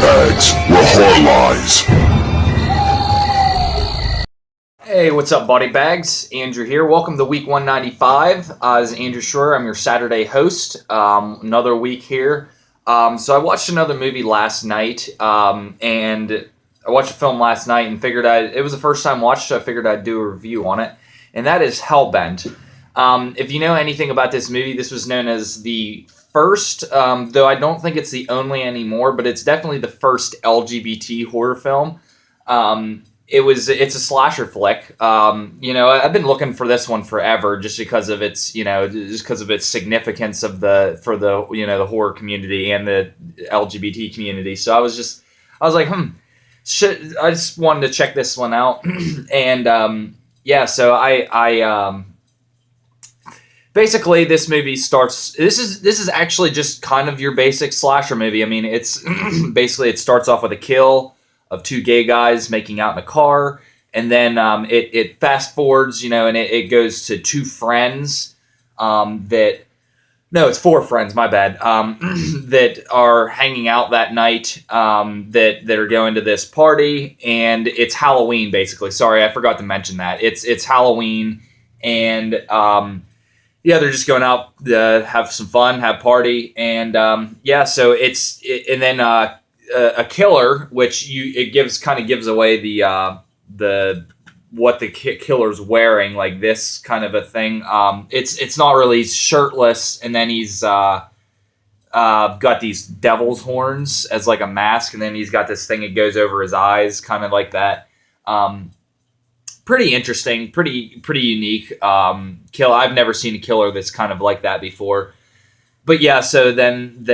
bags where heart lies. Hey, what's up, body bags? Andrew here. Welcome to week 195. This is Andrew Shroyer. I'm your Saturday host. Another week here. So I watched another movie last night, and I watched a film last night and figured it was the first time watched, so I figured I'd do a review on it, and that is Hellbent. If you know anything about this movie, this was known as the first, though I don't think it's the only anymore, but it's definitely the first LGBT horror film. It's a slasher flick. I've been looking for this one forever just because of its significance for the horror community and the LGBT community. So I was like, I just wanted to check this one out. And, so I basically this movie starts, this is actually just kind of your basic slasher movie. I mean, it's basically, it starts off with a kill of two gay guys making out in a car, and then it fast forwards, and it goes to two friends it's four friends, my bad, that are hanging out that night, that are going to this party, and it's Halloween, basically. Sorry, I forgot to mention that. It's Halloween, and they're just going out to have some fun, have party, and so and then a killer, which it gives away the what the killer's wearing, like this kind of a thing. It's not really, he's shirtless, and then he's got these devil's horns as like a mask, and then he's got this thing that goes over his eyes, kind of like that. Pretty interesting, pretty unique kill. I've never seen a killer that's kind of like that before. But yeah, so then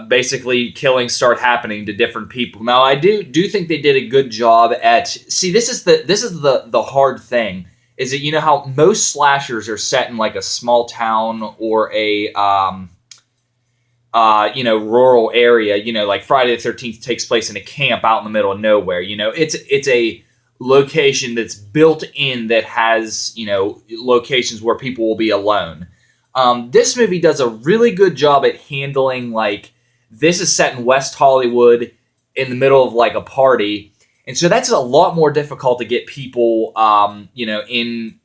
basically killings start happening to different people. Now I do think they did a good job at. See, this is the hard thing, is that how most slashers are set in like a small town or a rural area. Like Friday the 13th takes place in a camp out in the middle of nowhere. It's a location that's built in that has locations where people will be alone. This movie does a really good job at handling, like, this is set in West Hollywood in the middle of like a party, and so that's a lot more difficult to get people in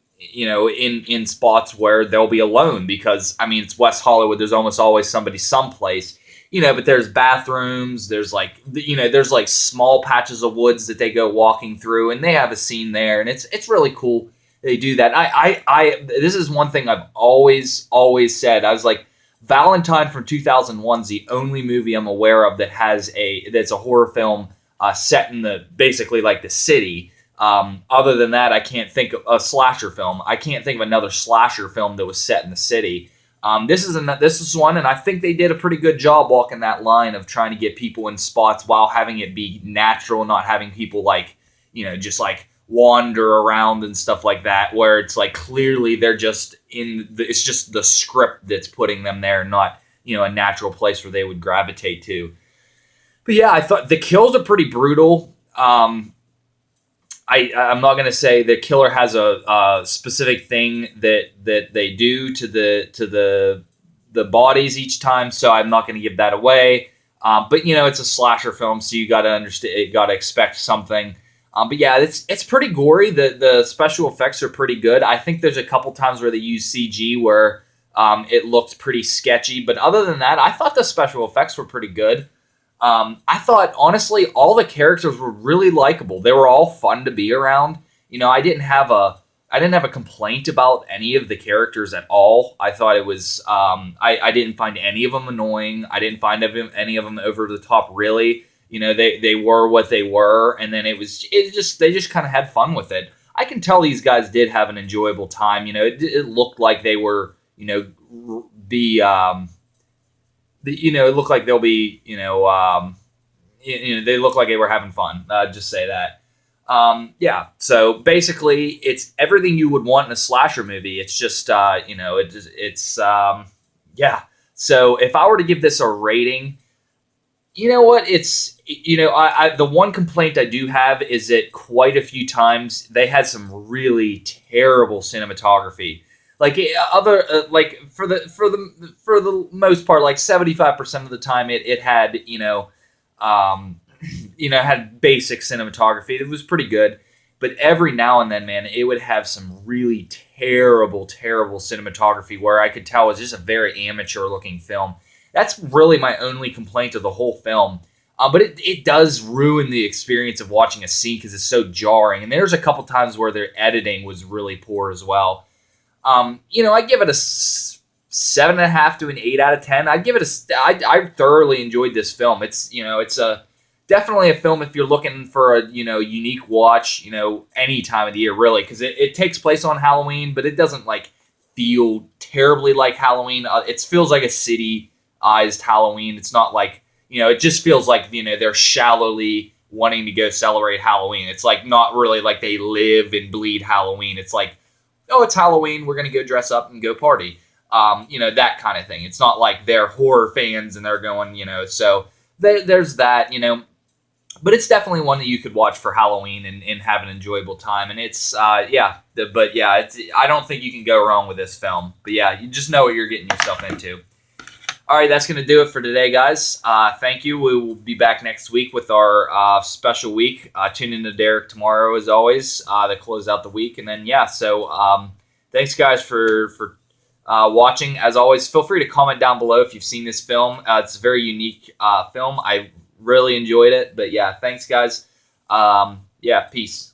spots where they'll be alone, because I mean, it's West Hollywood, there's almost always somebody someplace, but there's bathrooms, there's like small patches of woods that they go walking through, and they have a scene there, and it's really cool. They do that. This is one thing I've always said. I was like, Valentine from 2001 is the only movie I'm aware of that's a horror film set in basically like the city. Other than that, I can't think of a slasher film. I can't think of another slasher film that was set in the city. This is one, and I think they did a pretty good job walking that line of trying to get people in spots while having it be natural, not having people like, just like wander around and stuff like that, where it's like clearly they're just it's just the script that's putting them there, not a natural place where they would gravitate to. But yeah, I thought the kills are pretty brutal. I'm not going to say the killer has a specific thing that they do to the bodies each time, so I'm not going to give that away. But it's a slasher film, so you got to understand, got to expect something. But yeah, it's pretty gory. The special effects are pretty good. I think there's a couple times where they use CG where it looked pretty sketchy. But other than that, I thought the special effects were pretty good. I thought, honestly, all the characters were really likable. They were all fun to be around. I didn't have a complaint about any of the characters at all. I thought it was I didn't find any of them annoying. I didn't find any of them over the top, really. They were what they were, and then they just kind of had fun with it. I can tell these guys did have an enjoyable time. It looked like they were, it looked like they'll be, they look like they were having fun. Just say that. So basically it's everything you would want in a slasher movie. It's just, So if I were to give this a rating, the one complaint I do have is that quite a few times they had some really terrible cinematography. Like for the most part, like 75% of the time, it had Had basic cinematography. It was pretty good. But every now and then, man, it would have some really terrible, terrible cinematography where I could tell it was just a very amateur-looking film. That's really my only complaint of the whole film. But it does ruin the experience of watching a scene because it's so jarring. And there's a couple times where their editing was really poor as well. I give it a 7.5 to an 8 out of 10. I give it I thoroughly enjoyed this film. It's a definitely a film if you're looking for a unique watch. Any time of the year really, because it takes place on Halloween, but it doesn't like feel terribly like Halloween. It feels like a city-ized Halloween. It's not like it just feels like they're shallowly wanting to go celebrate Halloween. It's like not really like they live and bleed Halloween. It's like, oh, it's Halloween, we're gonna go dress up and go party. That kind of thing. It's not like they're horror fans and they're going, so there's that, but it's definitely one that you could watch for Halloween and have an enjoyable time. And it's, I don't think you can go wrong with this film. But yeah, you just know what you're getting yourself into. All right, that's going to do it for today, guys. Thank you. We will be back next week with our special week. Tune in to Derek tomorrow, as always, to close out the week. And then, thanks, guys, for watching. As always, feel free to comment down below if you've seen this film. It's a very unique film. I really enjoyed it. But, yeah, thanks, guys. Peace.